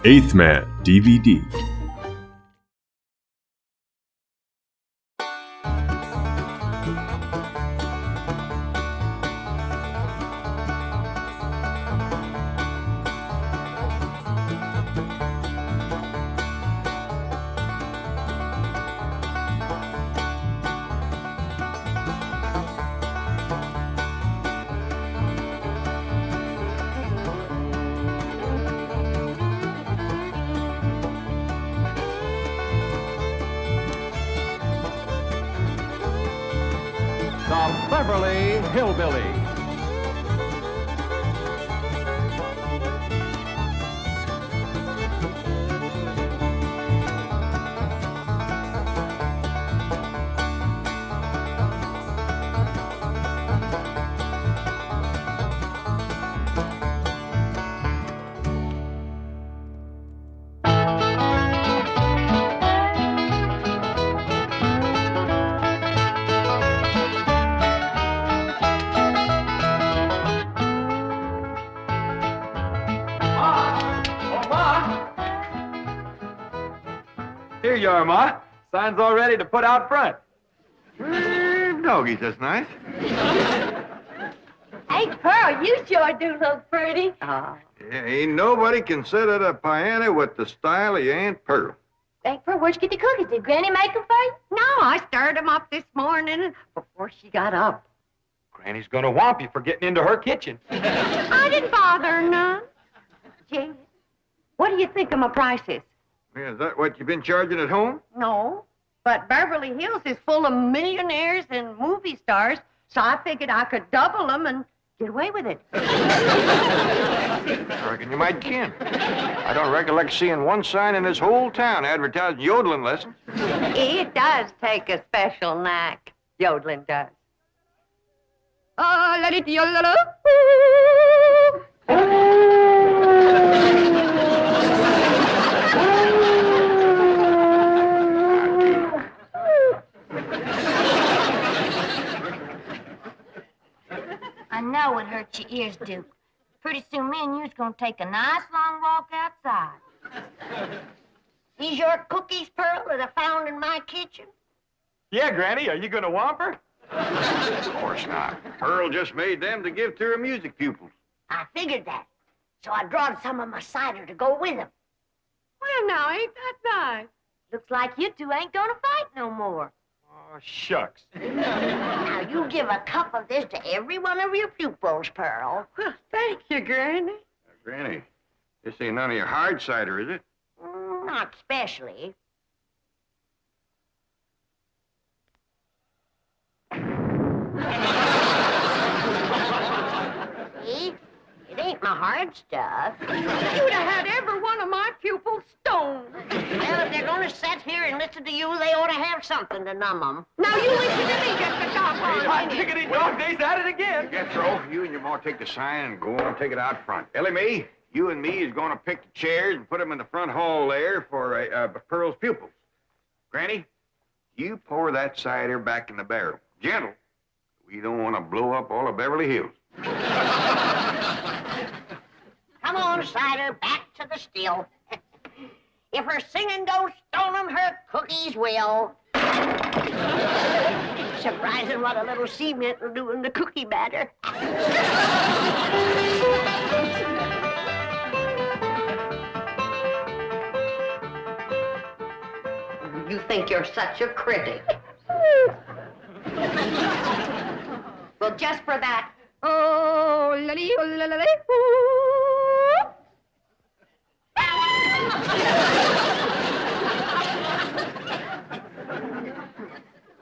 Eighth Man DVD. The Beverly Hillbillies. Here you are, Ma. Sign's all ready to put out front. Doggies, that's nice. Hey, Pearl, you sure do look pretty. Yeah, ain't nobody can sit at a piano with the style of your Aunt Pearl. Hey, Pearl, where'd you get the cookies? Did Granny make them for you? No, I stirred them up this morning before she got up. Granny's gonna whomp you for getting into her kitchen. I didn't bother her none. Gee, what do you think of my prices? Yeah, is that what you've been charging at home? No, but Beverly Hills is full of millionaires and movie stars, so I figured I could double them and get away with it. I reckon you might can. I don't recollect seeing one sign in this whole town advertising yodeling lessons. It does take a special knack. Yodeling does. Oh, let it yodel. I know it hurts your ears, Duke. Pretty soon me and you's gonna take a nice long walk outside. These your cookies, Pearl, that I found in my kitchen? Yeah, Granny, are you gonna whomp her? Of course not. Pearl just made them to give to her music pupils. I figured that. So I drawed some of my cider to go with them. Well, now, ain't that nice? Looks like you two ain't gonna fight no more. Oh, shucks. Now, you give a cup of this to every one of your pupils, Pearl. Well, thank you, Granny. Granny, this ain't none of your hard cider, is it? Not especially. See? It ain't my hard stuff. You'd have had every one of my pupils stoned. Well, if they're gonna sit here and listen to you, they ought to have something to numb them. Now, you listen to me just a doggone Hot minute. diggity dog days at it again. Jethro, you and your ma take the sign and go on and take it out front. Elly, me, you and me is going to pick the chairs and put them in the front hall there for Pearl's pupils. Granny, you pour that cider back in the barrel. Gentle. We don't want to blow up all of Beverly Hills. Come on, cider, back to the still. If her singing don't stone 'em, her cookies will. Surprising what a little cement will do in the cookie batter. You think you're such a critic. Well, just for that. Oh, lily, oh, lily, ooh.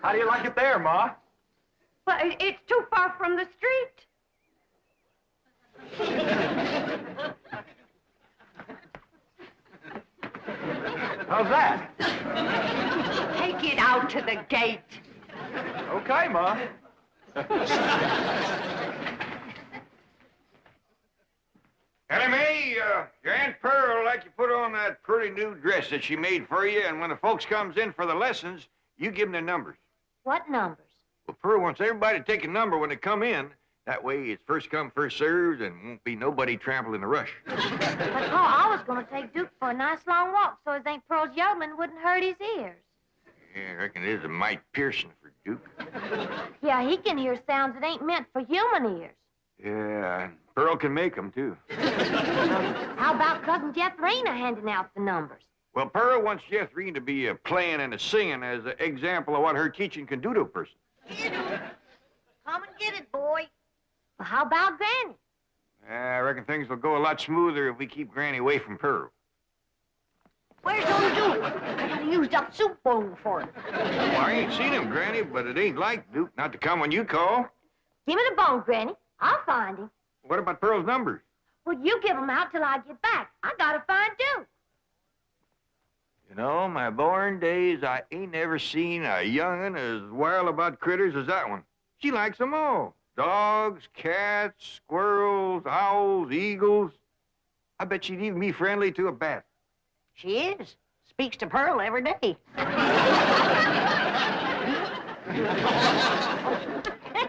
How do you like it there, Ma? Well, it's too far from the street. How's that? Take it out to the gate. Okay, Ma. Elly Mae, your Aunt Pearl like you put on that pretty new dress that she made for you, and when the folks comes in for the lessons, you give them their numbers. What numbers? Well, Pearl wants everybody to take a number when they come in, That way it's first come, first served, and won't be nobody trampled in the rush. But, Pa, I was going to take Duke for a nice long walk so his Aunt Pearl's yodeling wouldn't hurt his ears. Yeah, I reckon it is a mite piercing for Duke. Yeah, he can hear sounds that ain't meant for human ears. Yeah, and Pearl can make 'em, too. How about Cousin Jethrine handing out the numbers? Well, Pearl wants Jethrine to be a playing and a singing as an example of what her teaching can do to a person. Come and get it, boy. Well, how about Granny? I reckon things will go a lot smoother if we keep Granny away from Pearl. Where's old Duke? I used up soup bowl for him. Well, I ain't seen him, Granny, but it ain't like Duke not to come when you call. Give me the bone, Granny. I'll find him. What about Pearl's numbers? Well, you give them out till I get back. I gotta find Duke. You know, my born days, I ain't never seen a young'un as wild about critters as that one. She likes 'em all. Dogs, cats, squirrels, owls, eagles. I bet she'd even be friendly to a bat. She is. Speaks to Pearl every day.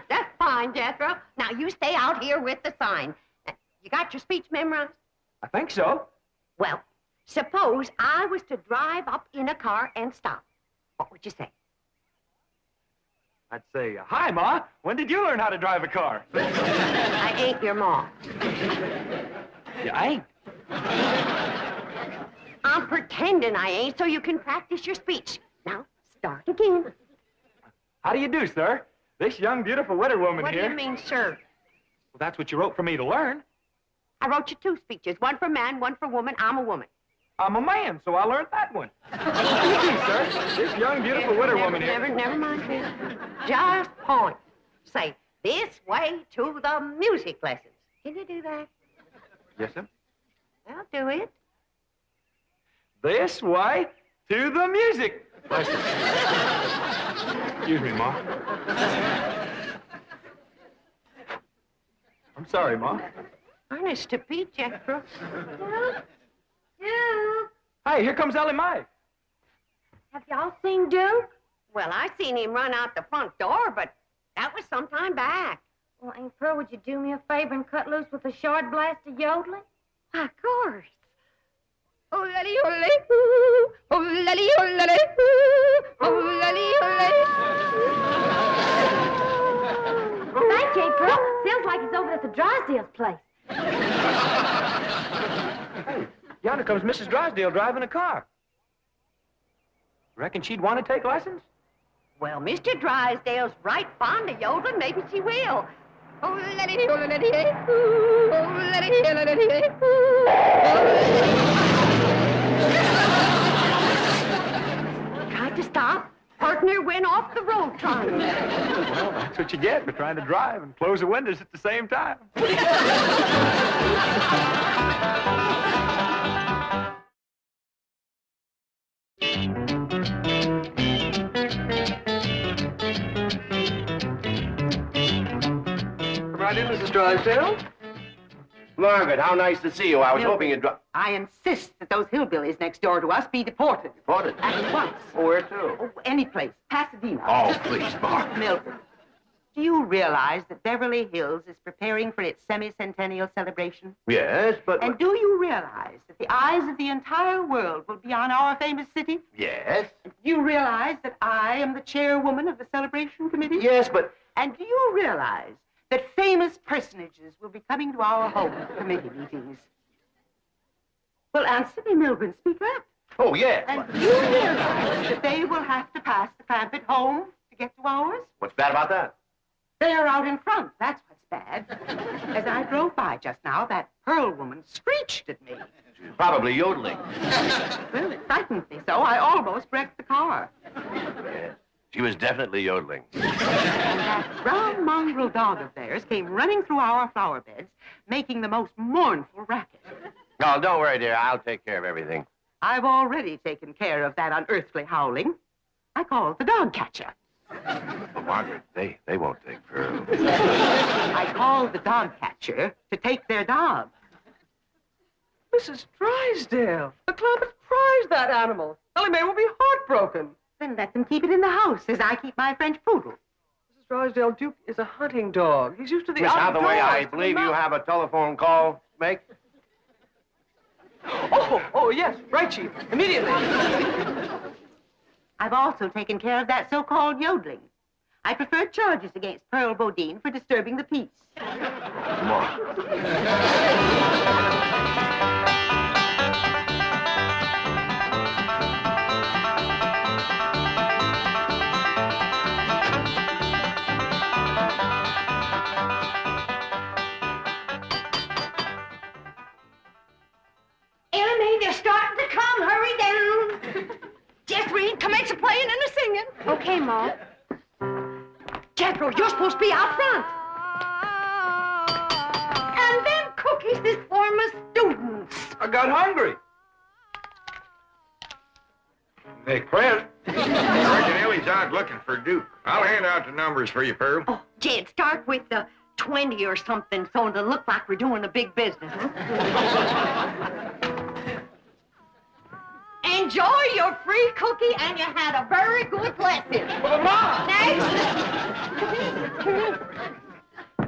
That's fine, Jethro. Now, you stay out here with the sign. You got your speech memorized? I think so. Well, suppose I was to drive up in a car and stop. What would you say? I'd say, hi, Ma. When did you learn how to drive a car? I ain't your mom. Yeah, I ain't. I'm pretending I ain't so you can practice your speech. Now, start again. How do you do, sir? This young, beautiful widow woman What here. do you mean, sir? Well, that's what you wrote for me to learn. I wrote you 2 speeches, one for man, one for woman. I'm a woman. I'm a man, so I learned that one. You see, sir, this young, beautiful widow woman here. Never mind, Chris. Just point. Say, this way to the music lessons. Can you do that? Yes, sir. Well, do it. This way to the music lesson. Excuse me, Ma. I'm sorry, Ma. Honest to Pete, Jethro. Duke. Hey, here comes Elly Mike. Have y'all seen Duke? Well, I seen him run out the front door, but that was some time back. Well, Aunt Pearl, would you do me a favor and cut loose with a short blast of yodeling? Why, of course. Oh, lally, oh, lally, ooh. Oh, lally, oh, lally, ooh. Oh, lally, oh, lally. Thank you, Aunt Pearl. Sounds like he's over at the Drysdale's place. Hey, yonder comes Mrs. Drysdale driving a car. Reckon she'd want to take lessons? Well, Mr. Drysdale's right fond of yodeling. Maybe she will. Oh, lally, oh, lally, ooh. Oh, lally, oh, lally, ooh. Tried to stop. Partner went off the road trying. Well, that's what you get for trying to drive and close the windows at the same time. Come right in, Mrs. Drysdale. Margaret, how nice to see you. I was hoping you'd drop. I insist that those hillbillies next door to us be deported. Deported? At once. Oh, where to? Oh, any place. Pasadena. Oh, please, Margaret. Milburn. Do you realize that Beverly Hills is preparing for its semi-centennial celebration? Yes, but... And do you realize that the eyes of the entire world will be on our famous city? Yes? And do you realize that I am the chairwoman of the celebration committee? Yes, but... And do you realize that famous personages will be coming to our home for committee meetings? Well, answer me, Milburn. Speak up. Oh, yes. And do you realize that they will have to pass the Clampett home to get to ours? What's bad about that? They're out in front. That's what's bad. As I drove by just now, that Pearl woman screeched at me. She's probably yodeling. Well, it frightened me so I almost wrecked the car. Yes. She was definitely yodeling. And that brown mongrel dog of theirs came running through our flower beds, making the most mournful racket. Oh, don't worry, dear. I'll take care of everything. I've already taken care of that unearthly howling. I called the dog catcher. Well, Margaret, they won't take Pearl. I called the dog catcher to take their dog. Mrs. Drysdale, the Clampett prize that animal. Elly May will be heartbroken. Then let them keep it in the house as I keep my French poodle. Mrs. Mrs. Drysdale, Duke is a hunting dog. He's used to the Miss outdoors. Hathaway, I to the believe you have a telephone call to make. Oh, yes. Right, Chief. Immediately. I've also taken care of that so-called yodeling. I prefer charges against Pearl Bodine for disturbing the peace. Come on. Elly, they're starting to come. Hurry down. Jethrine, commence the playing and the singing. Okay, Ma. Jethro, you're supposed to be out front. And them cookies is for my students. I got hungry. Hey, Clint. I reckon Elly's out looking for Duke. I'll hand out the numbers for you, Pearl. Oh, Jed, start with the 20 or something so it'll look like we're doing a big business. Enjoy your free cookie, and you had a very good lesson. But, Ma! Next.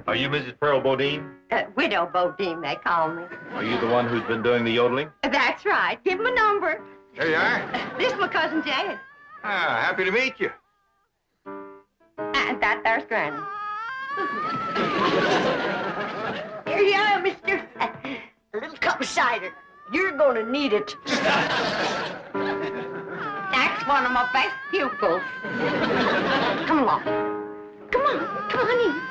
Are you Mrs. Pearl Bodine? Widow Bodine, they call me. Are you the one who's been doing the yodeling? That's right. Give him a number. There you are. This is my cousin Jed. Ah, happy to meet you. And that there's Granny. Here you are, mister. A little cup of cider. You're gonna need it. That's one of my best pupils. Come along. Come on in.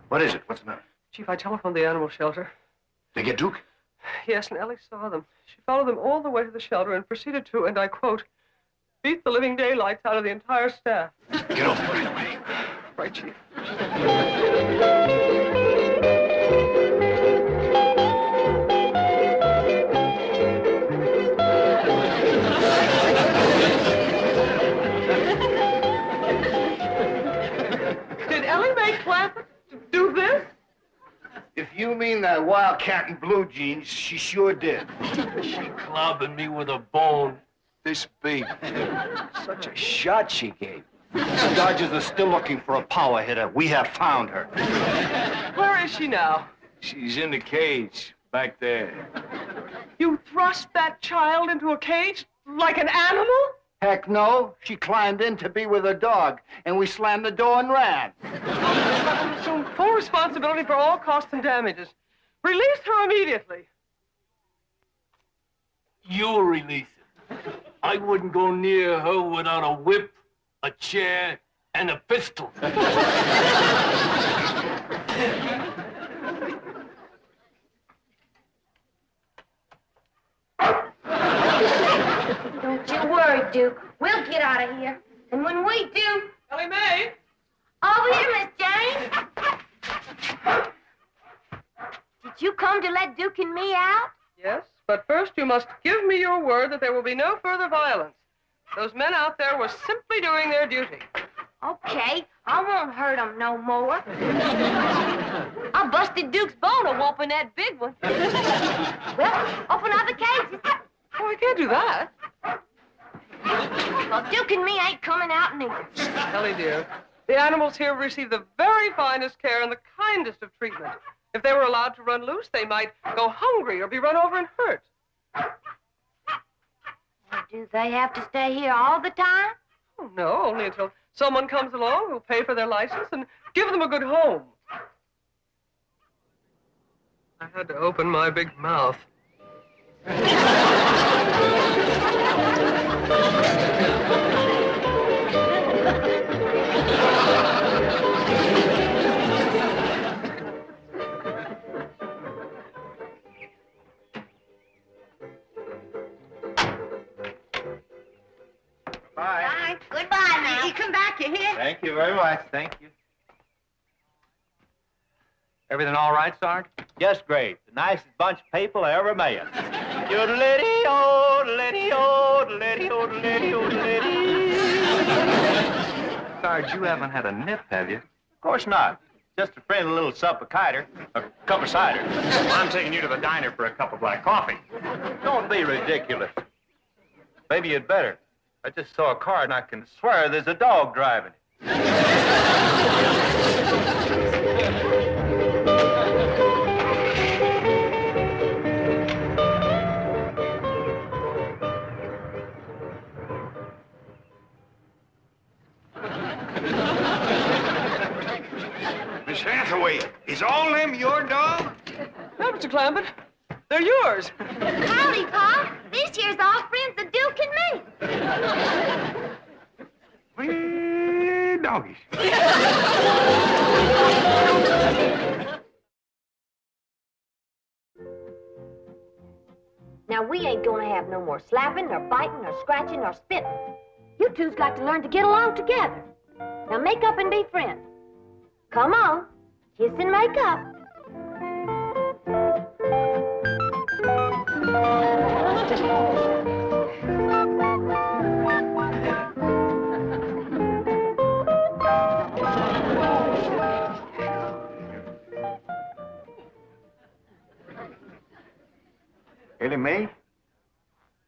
What is it? What's the matter? Chief, I telephoned the animal shelter. They get Duke? Yes, and Elly saw them. She followed them all the way to the shelter and proceeded to, and I quote, beat the living daylights out of the entire staff. Get over right away. Right, Chief. Did Elly make Clampett do this? If you mean that wildcat in blue jeans, she sure did. She clobbered me with a bone this big. Such a shot she gave. The Dodgers are still looking for a power hitter. We have found her. Where is she now? She's in the cage back there. You thrust that child into a cage like an animal? Heck no. She climbed in to be with her dog, and we slammed the door and ran. I will assume full responsibility for all costs and damages. Release her immediately. You'll release her. I wouldn't go near her without a whip, a chair, and a pistol. Don't you worry, Duke. We'll get out of here. And when we do... Elly May? Over here, Miss Jane. Did you come to let Duke and me out? Yes, but first you must give me your word that there will be no further violence. Those men out there were simply doing their duty. Okay, I won't hurt them no more. I busted Duke's bone a whooping that big one. Well, open up the cages. Oh, I can't do that. Well, Duke and me ain't coming out neither. Elly, dear, the animals here receive the very finest care and the kindest of treatment. If they were allowed to run loose, they might go hungry or be run over and hurt. Do they have to stay here all the time? Oh, no, only until someone comes along who'll pay for their license and give them a good home. I had to open my big mouth. Bye. Goodbye now. You come back, you hear? Thank you very much. Thank you. Everything all right, Sarge? Just great. The nicest bunch of people I ever met. Yodelity-o, Sarge, you haven't had a nip, have you? Of course not. Just a friendly little sup of cider, a cup of cider. Well, I'm taking you to the diner for a cup of black coffee. Don't be ridiculous. Maybe you'd better. I just saw a car and I can swear there's a dog driving it. Miss Hathaway, is all them your dog? No, Mr. Clampett. They're yours. Howdy, Pa. This year's all friends of Duke and me. Well, doggies. Now, we ain't gonna have no more slapping, nor biting, nor scratching, nor spitting. You two's got to learn to get along together. Now, make up and be friends. Come on. Kiss and make up. Elly May,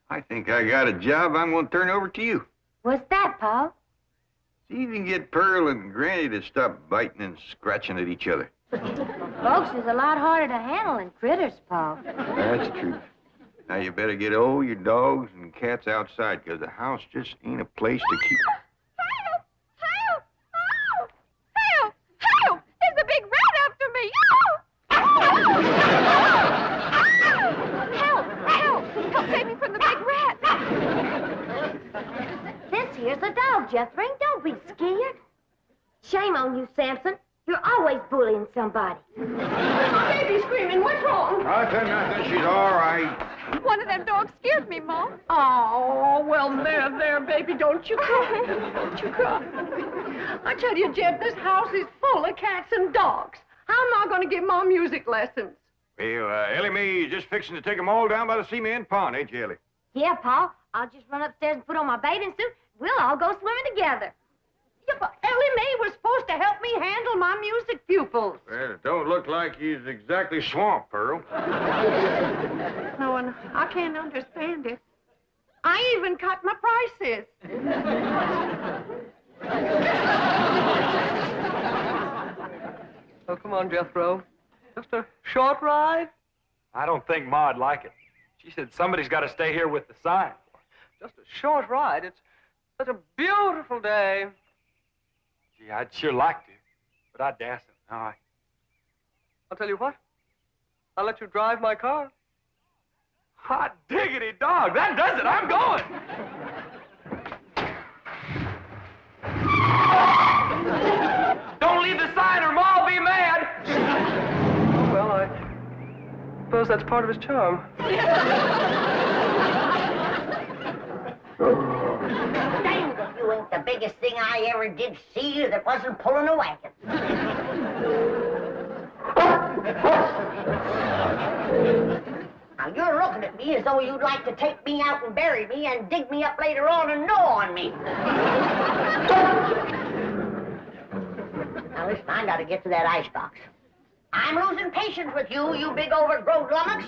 I think I got a job I'm going to turn over to you. What's that, Pa? See if you can get Pearl and Granny to stop biting and scratching at each other. Folks is a lot harder to handle than critters, Pa. That's the truth. Now, you better get all your dogs and cats outside, because the house just ain't a place to keep... Help! Help! Oh! Help! Help! There's a big rat after me! Oh! Help! Help! Help save me from the big rat! This here's the dog, Jethrine. Don't be scared. Shame on you, Samson. You're always bullying somebody. Baby's screaming. What's wrong? Nothing. She's all right. One of them dogs scared me, Mom. Oh, well, there, baby. Don't you cry. Don't you cry. I tell you, Jeb, this house is full of cats and dogs. How am I going to give Mom music lessons? Well, Elly May is just fixing to take them all down by the cement pond, ain't you, Elly? Yeah, Pa. I'll just run upstairs and put on my bathing suit. We'll all go swimming together. Yeah, but Elly May was supposed to help me handle my music pupils. Well, it don't look like he's exactly swamped, Pearl. No, and I can't understand it. I even cut my prices. Oh, come on, Jethro. Just a short ride? I don't think Ma'd like it. She said somebody's got to stay here with the sign. Just a short ride. It's such a beautiful day. Gee, I'd sure like to, but I dasn't. No, I'll tell you what. I'll let you drive my car. Hot diggity dog, that does it. I'm going. Don't leave the sign or Ma'll be mad. Oh, well, I suppose that's part of his charm. Dang if you ain't the biggest thing I ever did see that wasn't pulling a wagon. Now, you're looking at me as though you'd like to take me out and bury me and dig me up later on and gnaw on me. Now, listen, I gotta get to that icebox. I'm losing patience with you, you big overgrown lummox.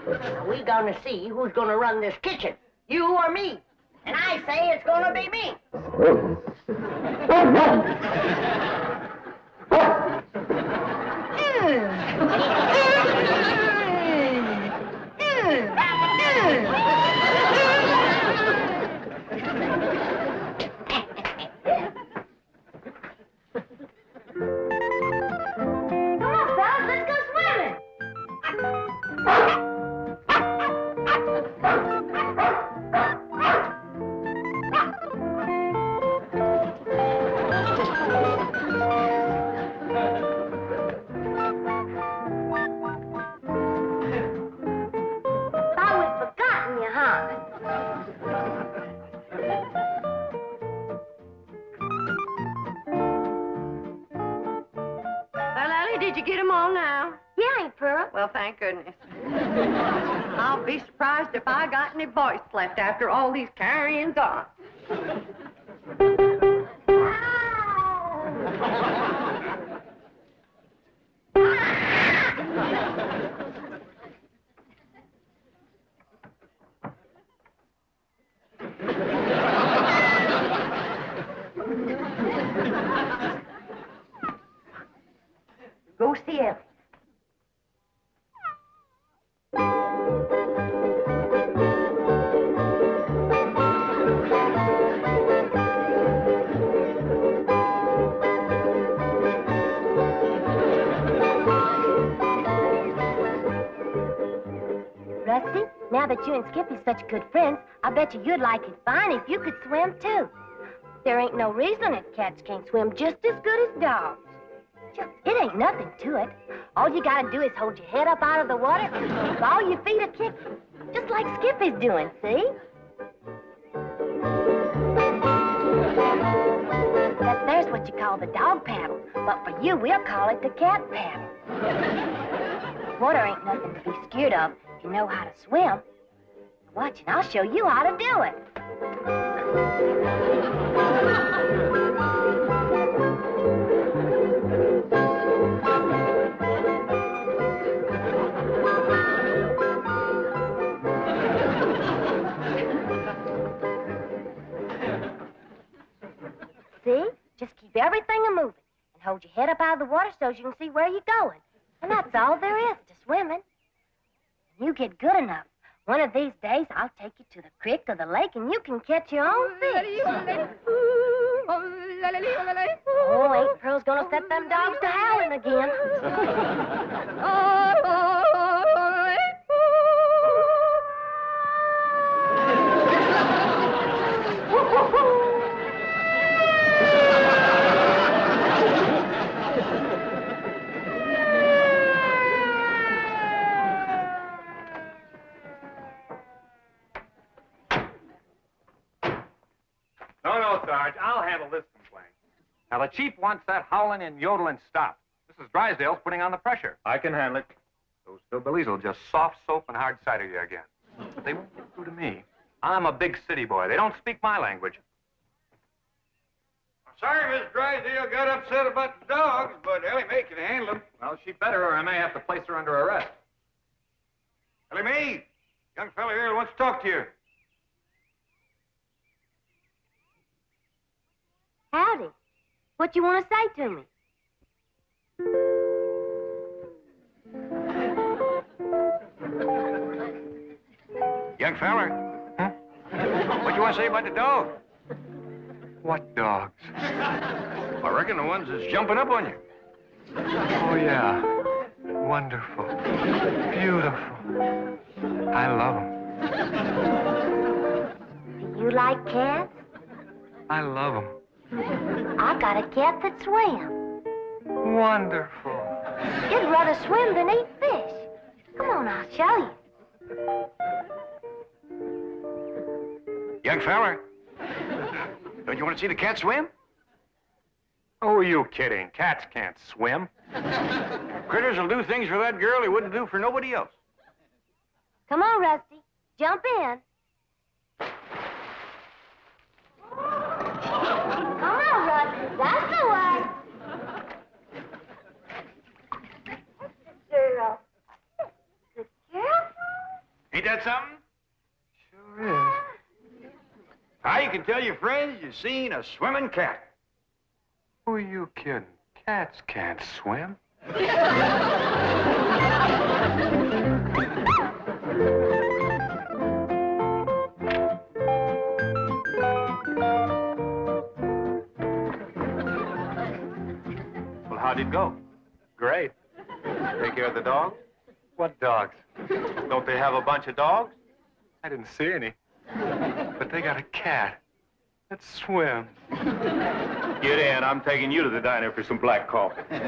Now, we gonna see who's gonna run this kitchen, you or me. And I say it's gonna be me. Come on, fellas, let's go swimming. Thought we'd forgotten you, huh? Well, Elly, did you get them all now? Yeah, Aunt Pearl. Well, thank goodness. I'll be surprised if I got any voice left after all these carryings on. go see Elly. Rusty, now that you and Skippy's such good friends, I bet you'd like it fine if you could swim, too. There ain't no reason that cats can't swim just as good as dogs. It ain't nothing to it. All you gotta do is hold your head up out of the water and all your feet are kicking. Just like Skippy's doing, see? There's what you call the dog paddle. But for you, we'll call it the cat paddle. Water ain't nothing to be scared of if you know how to swim. Watch, and I'll show you how to do it. See? Just keep everything a-moving and hold your head up out of the water so you can see where you're going. And that's all there is to swimming. When you get good enough, one of these days I'll take you to the creek or the lake and you can catch your own fish. Oh, ain't Pearl's gonna set them dogs to howling again. No, Sarge. I'll handle this complaint. Now, the chief wants that howling and yodeling stopped. Mrs. Drysdale's putting on the pressure. I can handle it. Those hillbillies will just soft soap and hard cider you again. But they won't get through to me. I'm a big city boy. They don't speak my language. I'm sorry Miss Drysdale got upset about the dogs, but Ellie Mae can handle them. Well, she better, or I may have to place her under arrest. Ellie Mae, young fella here wants to talk to you. Howdy. What you want to say to me? Young fella. Huh? What you want to say about the dog? What dogs? I reckon the ones that's jumping up on you. Oh, yeah. Wonderful. Beautiful. I love them. Do you like cats? I love them. I got a cat that swims. Wonderful. It'd rather swim than eat fish. Come on, I'll show you. Young fella. Don't you want to see the cat swim? Oh, are you kidding? Cats can't swim. Critters will do things for that girl he wouldn't do for nobody else. Come on, Rusty. Jump in. Come on, Rusty. That's the way. Good girl. Good girl. Ain't that something? Sure is. How you can tell your friends you've seen a swimming cat. Who are you kidding? Cats can't swim. Well, how'd it go? Great. Take care of the dogs? What dogs? Don't they have a bunch of dogs? I didn't see any. But they got a cat that swims. Get in. I'm taking you to the diner for some black coffee. You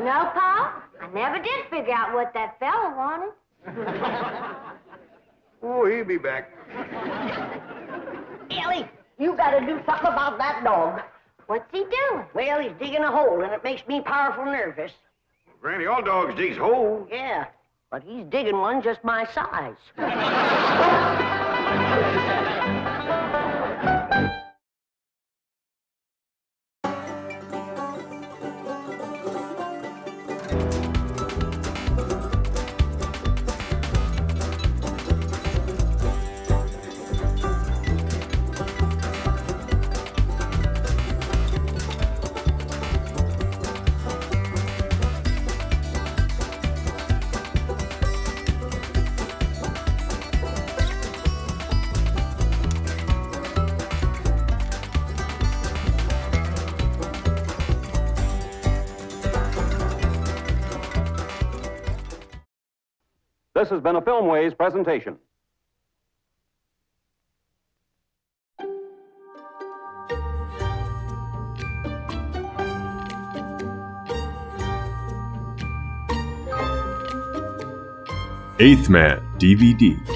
know, Pa, I never did figure out what that fella wanted. Oh, he'll be back. Elly, you gotta do something about that dog. What's he doing? Well, he's digging a hole, and it makes me powerful nervous. Granny, all dogs digs holes. Yeah, but he's digging one just my size. This has been a Filmways presentation. Eighth Man DVD.